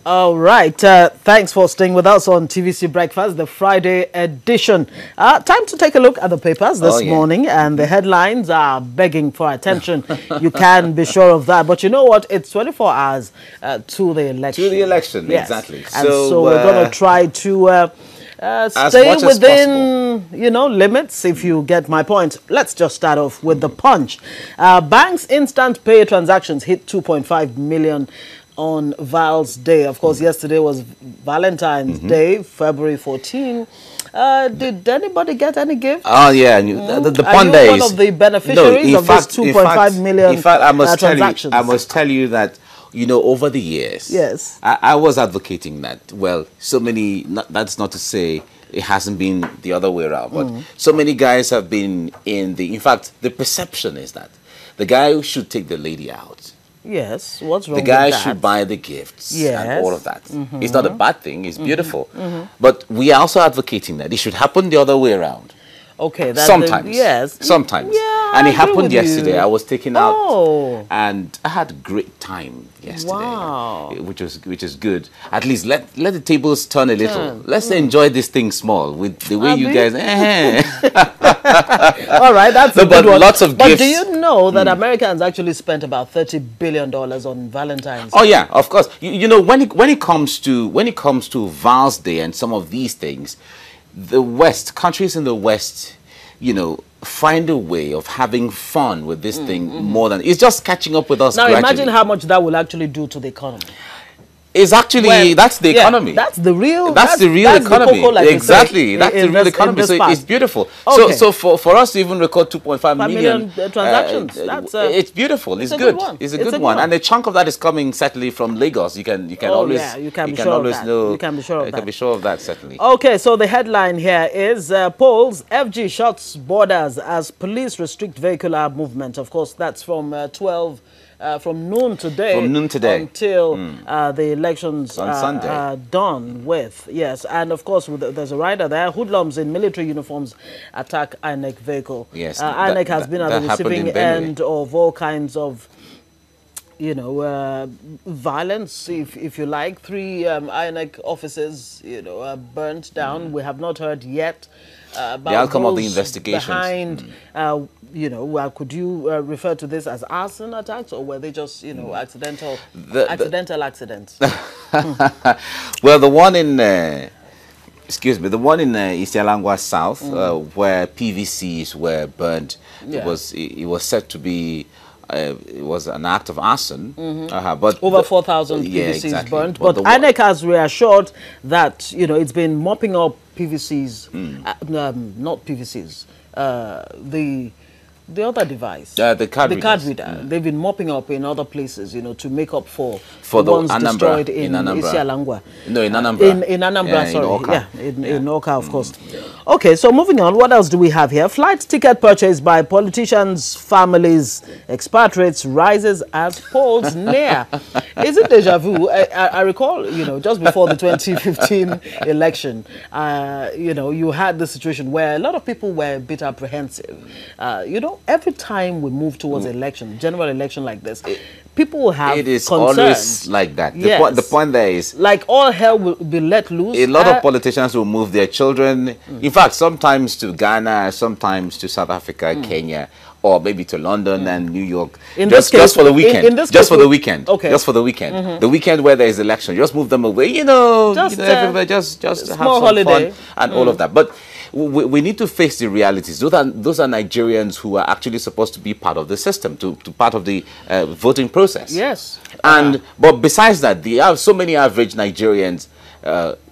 All right. Thanks for staying with us on TVC Breakfast, the Friday edition. Time to take a look at the papers this morning, and the headlines are begging for attention. You can be sure of that. But you know what? It's 24 hours to the election. To the election, yes. Exactly. And so we're going to try to stay within, limits, if you get my point. Let's just start off with the Punch. Banks' instant pay transactions hit 2.5 million on Val's Day. Of course, yesterday was Valentine's Day, February 14. Did anybody get any gift? Oh, yeah. The Punch Are you one of the beneficiaries of this 2.5 million in fact, transactions? I must tell you that, over the years, yes, I was advocating that. Well, so many, that's not to say it hasn't been the other way around, but so many guys have been in fact, the perception is that the guy who should take the lady out. Yes, what's wrong with that? The guy that? should buy the gifts and all of that. It's not a bad thing, it's beautiful. But we are also advocating that it should happen the other way around. Okay, sometimes. Yes. Sometimes. Yeah, and it happened yesterday. I was taken out and I had a great time yesterday. Wow. Which is good. At least let the tables turn a little. Let's enjoy this thing small with the way you guys All right, that's a good one. Lots of gifts. But do you know that Americans actually spent about $30 billion on Valentine's Day? Oh yeah, of course. When it comes to Val's Day and some of these things, the West, countries in the West, find a way of having fun with this thing more than it's just catching up with us. Now gradually. Imagine how much that will actually do to the economy. It's actually that's the economy. That's the real. That's the real economy. The like exactly. That's the real economy. So it's beautiful. Okay. So for us to even record 2.5 million transactions, it's beautiful. It's good. It's a good one. And a chunk of that is coming certainly from Lagos. You can always you can be sure of that. Certainly. Okay. So the headline here is polls. FG shuts borders as police restrict vehicular movement. Of course, that's from 12. From noon today until the elections on Sunday are done with. Yes, and of course there's a rider there. Hoodlums in military uniforms attack INEC vehicle. Yes, INEC has been at the receiving end of all kinds of violence, if you like. 3 INEC offices, burnt down. We have not heard yet about the outcome of the investigations. Behind, could you refer to this as arson attacks, or were they just, accidental accidents? Well, the one in, the one in Isialangwa South, where PVCs were burnt, it was said to be. It was an act of arson, but over 4,000 PVCs exactly. burnt. But INEC has reassured that it's been mopping up PVCs, not PVCs, the other device, the card reader. They've been mopping up in other places, to make up for the ones destroyed in Isialangwa. No, in Anambra. In Anambra, sorry. In Oka, of course. Yeah. Okay, so moving on, what else do we have here? Flight ticket purchase by politicians' families, expatriates rises as polls near. Is it deja vu? I recall, just before the 2015 election, you had the situation where a lot of people were a bit apprehensive. Every time we move towards election, general election like this, people will have It is concerns. always like that. Yes. The point there is, like all hell will be let loose. A lot of politicians will move their children. In fact, sometimes to Ghana, sometimes to South Africa, Kenya, or maybe to London and New York. Just for the weekend. Just for the weekend. Okay. Just for the weekend. The weekend where there is election. Just move them away. Everybody just have some holiday. fun and all of that. But we need to face the realities. Those are Nigerians who are actually supposed to be part of the system, to part of the voting process. Yes. But besides that, there are so many average Nigerians,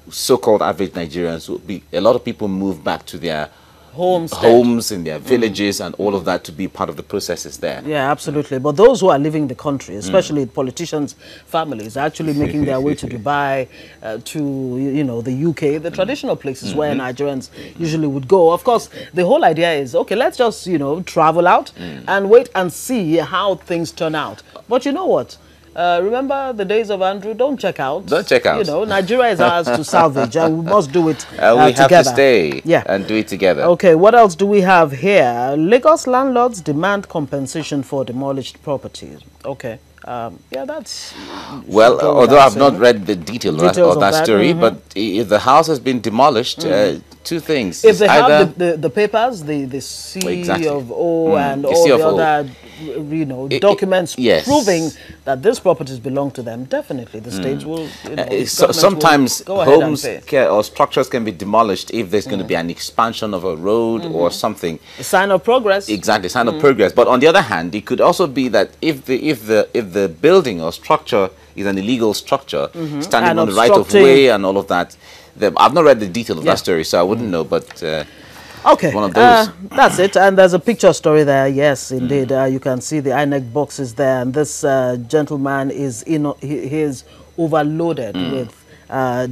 so-called average Nigerians. A lot of people move back to their homes in their villages and all of that to be part of the processes there. Yeah, absolutely. But those who are leaving the country, especially politicians' families, are actually making their way to Dubai, to the UK, the traditional places where Nigerians usually would go. Of course, the whole idea is, okay, let's just travel out and wait and see how things turn out. But you know what? Remember the days of Andrew? Don't check out. Don't check out. Nigeria is ours to salvage, and we must do it we have together. to stay and do it together. Okay, what else do we have here? Lagos landlords demand compensation for demolished properties. Okay. Yeah, that's... Well, although I've not read the details of that story, but if the house has been demolished, two things. If they have the papers, the CFO and all the other, documents proving that this properties belong to them, definitely the state will, sometimes homes or structures can be demolished if there's going to be an expansion of a road or something. A sign of progress. Exactly, sign of progress. But on the other hand, it could also be that if the building or structure is an illegal structure, standing on the right of way and all of that, I've not read the detail of that story, so I wouldn't know, but okay, one of those. That's it. And there's a picture story there. Yes, indeed. You can see the INEC boxes there, and this gentleman is he is overloaded with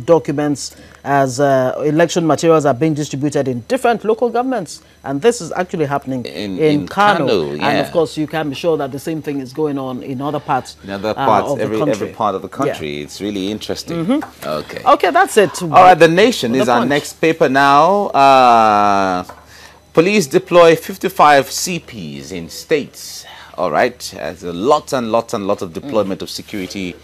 documents as election materials are being distributed in different local governments, and this is actually happening in Kano. And of course, you can be sure that the same thing is going on in other parts. In other parts, of the country. Every part of the country. Yeah. It's really interesting. Okay, that's it. All right, The Nation is our next paper now. Police deploy 55 CPs in states. All right, there's a lot and lots of deployment of security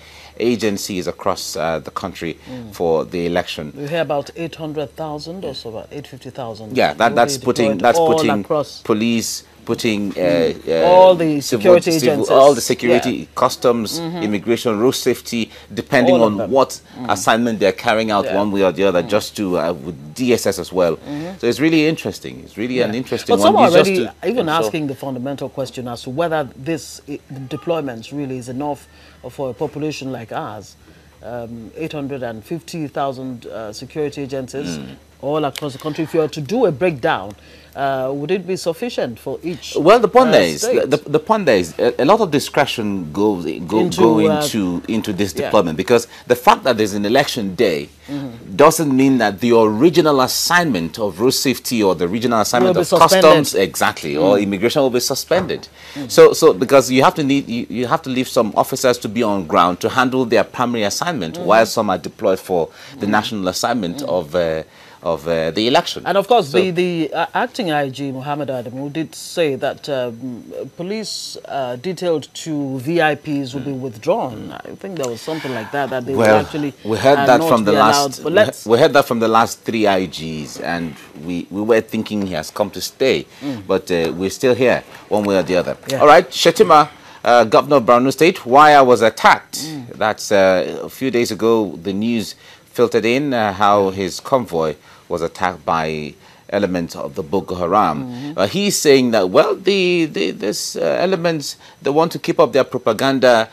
agencies across the country for the election. We hear about 800,000 or so, about 850,000. Yeah, that's putting police, putting all the security agencies, all the security, customs, immigration, road safety, depending on what assignment they're carrying out one way or the other, just to with DSS as well. So it's really interesting. It's really an interesting one. But some are already even asking the fundamental question as to whether this deployments really is enough for a population like ours. 850,000 security agencies all across the country. If you were to do a breakdown, would it be sufficient for each? Well, the point is, the point is, a lot of discretion goes into this deployment, because the fact that there's an election day doesn't mean that the original assignment of road safety or the regional assignment of customs, or immigration will be suspended. So because you have to leave some officers to be on ground to handle their primary assignment, while some are deployed for the national assignment of the election. And of course, the acting IG, Muhammad Adamu, did say that police detailed to VIPs will be withdrawn. I think there was something like that, that they will actually we heard that from the last. We heard that from the last 3 IGs, and we were thinking he has come to stay, but we're still here, one way or the other. All right, Shetima, Governor of Borno State, why I was attacked. That's a few days ago. The news filtered in how his convoy was attacked by elements of the Boko Haram. He's saying that, well, these elements, they want to keep up their propaganda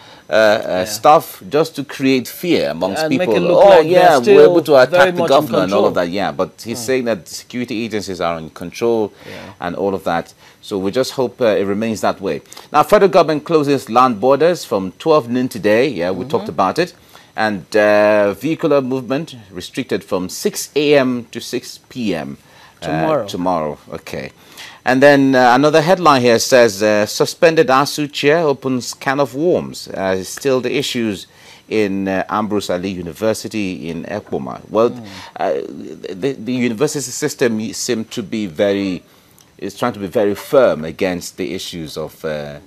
stuff just to create fear amongst and people. Make it look like we're able to attack the governor and all of that. Yeah, but he's saying that security agencies are in control and all of that. So we just hope it remains that way. Now, federal government closes land borders from 12 noon today. Yeah, we talked about it. And vehicular movement restricted from 6 a.m. to 6 p.m. Tomorrow. Okay. And then another headline here says, suspended ASU chair opens can of worms. Still the issues in Ambrose Ali University in Ekpoma. Well, the university system seemed to be is trying to be very firm against the issues of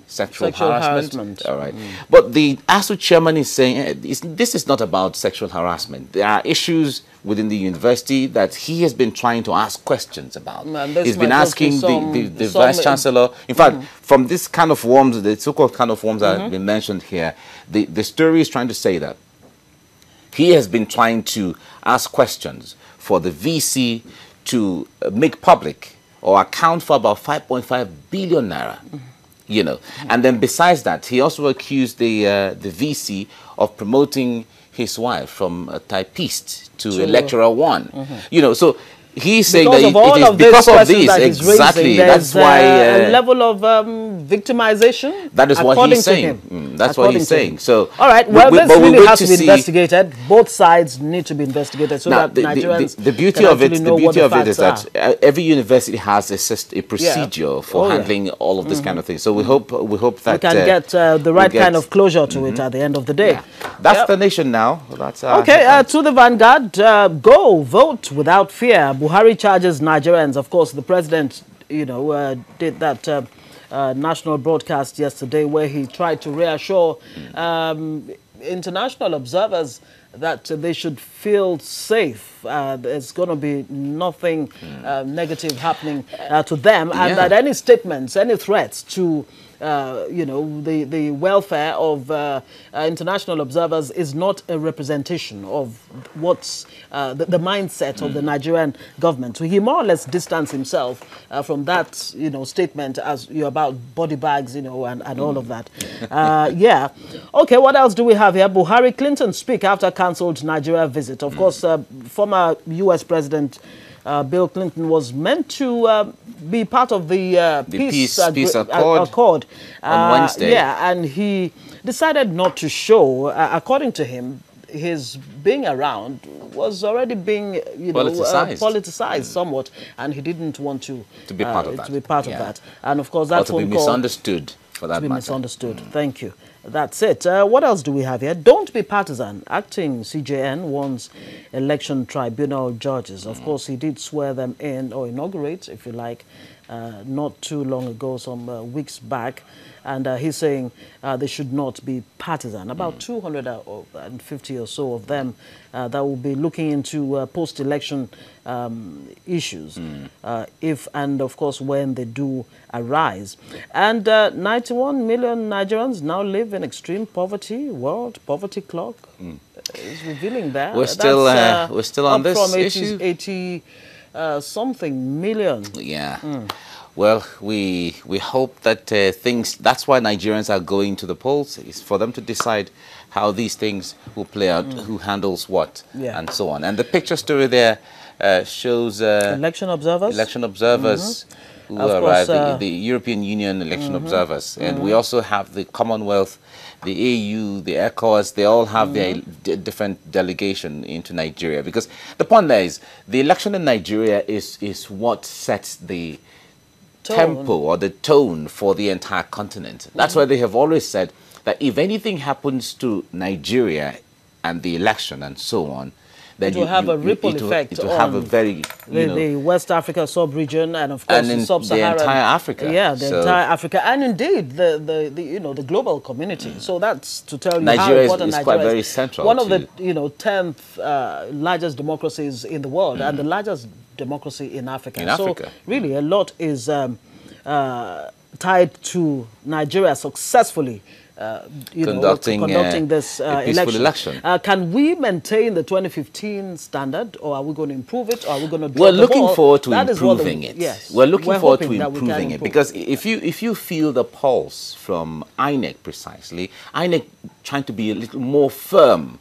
sexual harassment. All right. But the ASU chairman is saying this is not about sexual harassment. There are issues within the university that he has been trying to ask questions about. He's been asking the vice chancellor. In fact, from this kind of worms, the so-called kind of worms that have been mentioned here, the story is trying to say that he has been trying to ask questions for the VC to make public or account for about 5.5 billion naira, you know. And then besides that, he also accused the VC of promoting his wife from a typist to electoral one, you know. So he's saying that it is because of this, exactly. That's why a level of victimization. That is what he's saying. That's what he's saying. So all right. Well, this really has to be investigated. Both sides need to be investigated so that Nigerians the beauty of it, is that every university has a procedure for handling all of this kind of thing. So we hope that we can get the right kind of closure to it at the end of the day. That's the nation now. That's okay. To the Vanguard, go vote without fear. Buhari charges Nigerians. Of course, the president, you know, did that national broadcast yesterday, where he tried to reassure international observers that they should feel safe. There's going to be nothing negative happening to them, and that any statements, any threats to you know, the welfare of international observers is not a representation of what's the mindset of the Nigerian government. So he more or less distanced himself from that, you know, statement as you about body bags, you know, and all of that. Yeah. Okay, what else do we have here? Buhari Clinton speak after cancelled Nigeria visit. Of course, former U.S. President Bill Clinton was meant to be part of the peace accord on Wednesday. Yeah, and he decided not to show. According to him, his being around was already being, you know, politicized somewhat, and he didn't want to be part of that. To be part of that. And of course, that's to be misunderstood for that matter. To be misunderstood. Thank you. That's it. What else do we have here? Don't be partisan. Acting CJN warns election tribunal judges. Of course, he did swear them in, or inaugurate, if you like, not too long ago, some weeks back. And he's saying they should not be partisan. About 250 or so of them that will be looking into post-election issues, if and, of course, when they do arise. And 91 million Nigerians now live in extreme poverty. World Poverty Clock is revealing that. We're still on this from issue. 80 something million. Yeah. Well, we hope that things, that's why Nigerians are going to the polls, is for them to decide how these things will play out, who handles what, and so on. And the picture story there shows election observers who arrived, the European Union election observers. And we also have the Commonwealth, the AU, the ECOWAS, they all have their different delegation into Nigeria. Because the point there is, the election in Nigeria is what sets the tempo or the tone for the entire continent. That's why they have always said that if anything happens to Nigeria and the election and so on, then it will have a ripple effect. It will have a very, the West Africa sub-region, and of course the sub-Saharan, the entire Africa. Yeah, the entire Africa, and indeed the global community. So that's to tell you Nigeria how important is quite very central. One of the 10th largest democracies in the world, and the largest democracy in Africa. So really, a lot is tied to Nigeria successfully conducting this election. Can we maintain the 2015 standard, or are we going to improve it, or are we going to drop We're looking forward to improving it. Yes, we're looking forward to improving it, because if you feel the pulse from INEC precisely, INEC trying to be a little more firm.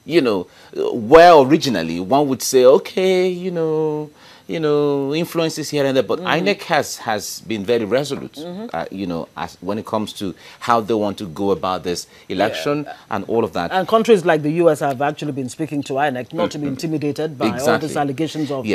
You know, where originally one would say, okay, you know, influences here and there, but INEC has been very resolute, you know, when it comes to how they want to go about this election and all of that. And countries like the US have actually been speaking to INEC not to be intimidated by all these allegations of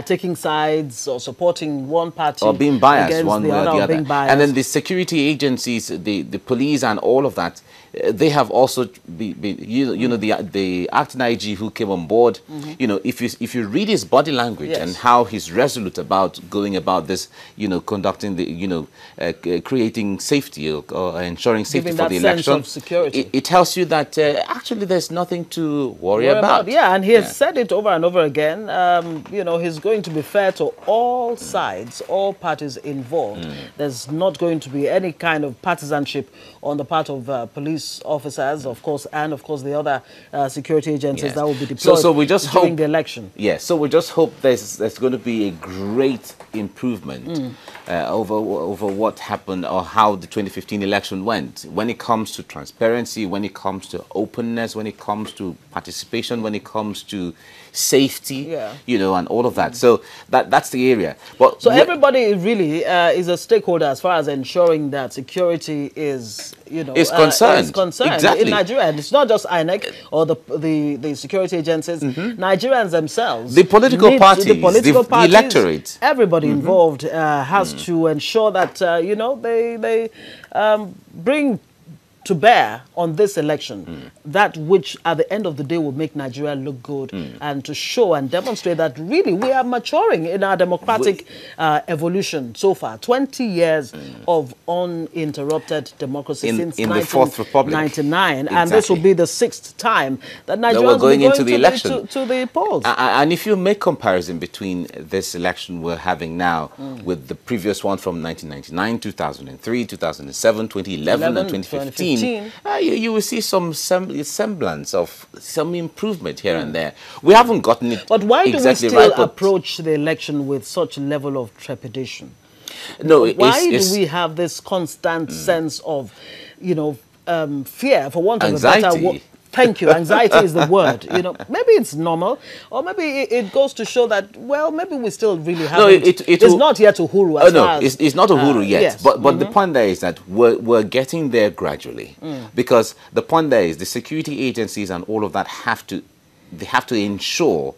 taking sides or supporting one party or being biased one way or the other. And then the security agencies, the police and all of that, they have also the acting IG who came on board. You know, if you read his body language and how he's resolute about going about this, you know, conducting the, creating safety or ensuring safety for the election. Of security. It tells you that actually there's nothing to worry about. Yeah, and he has said it over and over again. You know, he's going to be fair to all sides, all parties involved. There's not going to be any kind of partisanship on the part of police officers, of course, and of course the other security agencies that will be deployed so we just during hope, the election. Yes, so we just hope there's going to be a great improvement over what happened or how the 2015 election went, when it comes to transparency, when it comes to openness, when it comes to participation, when it comes to safety, you know, and all of that. So that's the area. But so everybody really is a stakeholder as far as ensuring that security is, you know, is concerned. Exactly. In Nigeria, and it's not just INEC or the security agencies. Nigerians themselves, the political parties, the electorate, everybody involved has to ensure that you know, they bring to bear on this election, that which at the end of the day will make Nigeria look good and to show and demonstrate that really we are maturing in our democratic evolution so far. 20 years of uninterrupted democracy since in the Fourth Republic. 1999, Exactly. and this will be the 6th time that Nigeria we're going into the election to the polls. And if you make comparison between this election we're having now with the previous one from 1999, 2003, 2007, 2011, and 2015, you will see some semblance of some improvement here and there. We haven't gotten it But why exactly do we still right, approach the election with such a level of trepidation? No, why do we have this constant sense of, fear, for want of anxiety. a better word? Thank you. Anxiety is the word. Maybe it's normal, or maybe it goes to show that, well, maybe we still really haven't. No, it's not yet Uhuru. It's not Uhuru yet. Yes. But the point there is that we're getting there gradually, because the point there is the security agencies and all of that have to ensure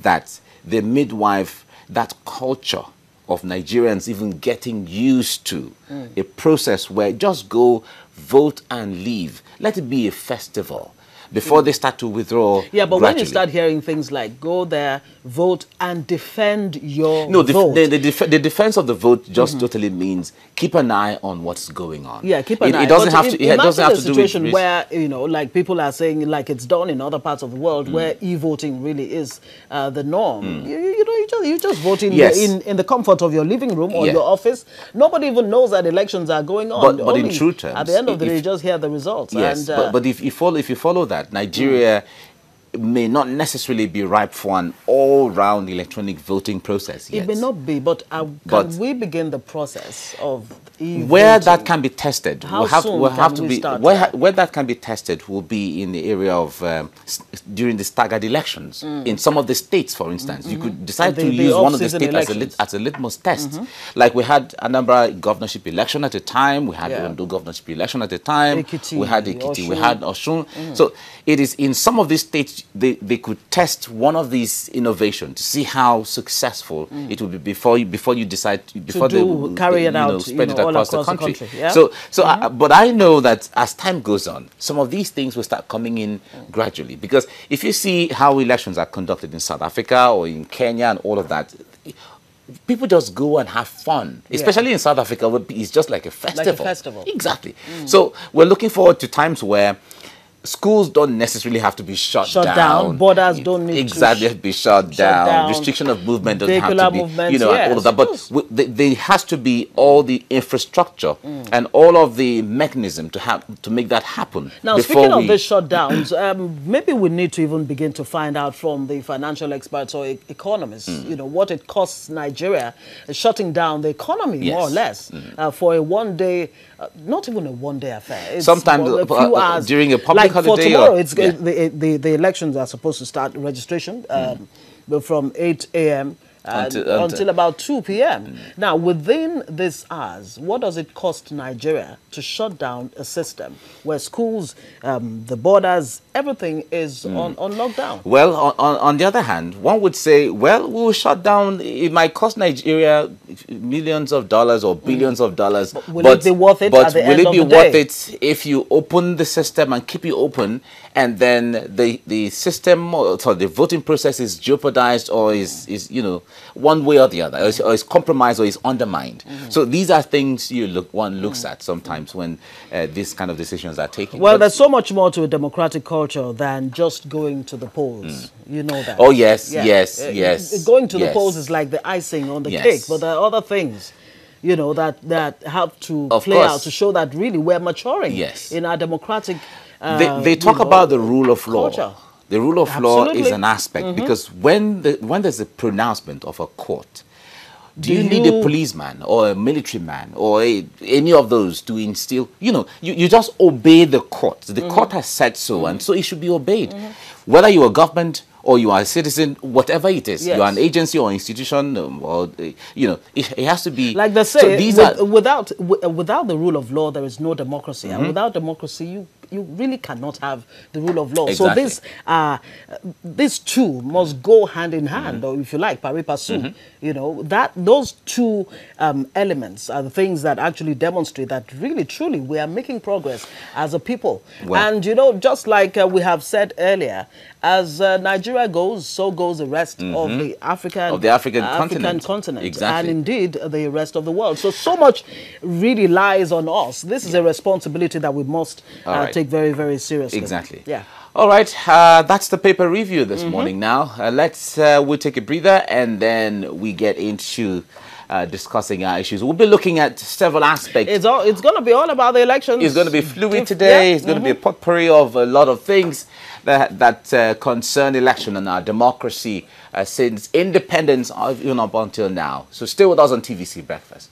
that they midwife that culture of Nigerians even getting used to a process where just go vote and leave. Let it be a festival before they start to withdraw. Yeah, but gradually. when you start hearing things like go there, vote, and defend your vote. The defense of the vote just totally means keep an eye on what's going on. Yeah, keep an eye. It doesn't have to. It doesn't have to do with situation where like people are saying, like it's done in other parts of the world, where e-voting really is the norm. You just vote in the comfort of your living room or your office. Nobody even knows that elections are going on. But in true terms, at the end of the day, you just hear the results. Yes, and, but if you follow that, Nigeria may not necessarily be ripe for an all-round electronic voting process yet. It may not be, but can we begin the process of e-voting? Where that can be tested, where that can be tested will be in the area of during the staggered elections. In some of the states, for instance, you could decide to use one of the states as a litmus test. Like we had Anambra governorship election at a time, we had Ondo governorship election at a time, we had Ekiti, we had Osun. So it is in some of these states they could test one of these innovations to see how successful it will be before you decide they carry it out, spread it across the country. Yeah? But I know that as time goes on, some of these things will start coming in gradually, because if you see how elections are conducted in South Africa or in Kenya and all of that, people just go and have fun, especially in South Africa, where it's just like a festival. Like a festival. Exactly. So we're looking forward to times where schools don't necessarily have to be shut down. Borders don't need to be shut down. Restriction of movement doesn't have to be, and all of that. But there has to be all the infrastructure and all of the mechanism to make that happen. Now, speaking of these shutdowns, maybe we need to even begin to find out from the financial experts or economists, what it costs Nigeria shutting down the economy, more or less, for a one-day, not even a one-day affair. It's sometimes a few hours during a public holiday. For tomorrow, the elections are supposed to start registration from 8 a.m. Until about 2 p.m. Now, within these hours, what does it cost Nigeria to shut down a system where schools, the borders, everything is on lockdown? Well, on the other hand, one would say, well, we will shut down. It might cost Nigeria millions of dollars or billions of dollars. But will it be worth it at the end of the day? Will it be worth it if you open the system and keep it open, and then the system, or the voting process is jeopardized or is one way or the other, or is compromised or is undermined? So these are things one looks at sometimes when these kind of decisions are taken. Well, there's so much more to a democratic culture than just going to the polls. You know that. Oh, yes, yes. Going to the polls is like the icing on the cake, but there are other things, that have to play out to show that really we're maturing in our democratic they talk about the rule of law. Culture. The rule of law is an aspect, because when there's a pronouncement of a court, do you need a policeman or a military man or any of those to instill? You just obey the court. The court has said so, and so it should be obeyed. Whether you're a government or you are a citizen, whatever it is, you are an agency or institution, or it has to be. Like they say, without the rule of law, there is no democracy, and without democracy, you really cannot have the rule of law. Exactly. So these two must go hand in hand, or if you like, pari passu. You know, those two elements are the things that actually demonstrate that really, truly, we are making progress as a people. Well, and, you know, just like we have said earlier, as Nigeria goes, so goes the rest of the African continent. Exactly. And indeed, the rest of the world. So much really lies on us. This is a responsibility that we must take very, very seriously. Exactly. Yeah. All right. That's the paper review this morning now. We'll take a breather and then we get into discussing our issues. We'll be looking at several aspects. It's going to be all about the elections. It's going to be fluid today. Yeah. It's going to be a potpourri of a lot of things that concern election and our democracy since independence, even up until now. So stay with us on TVC Breakfast.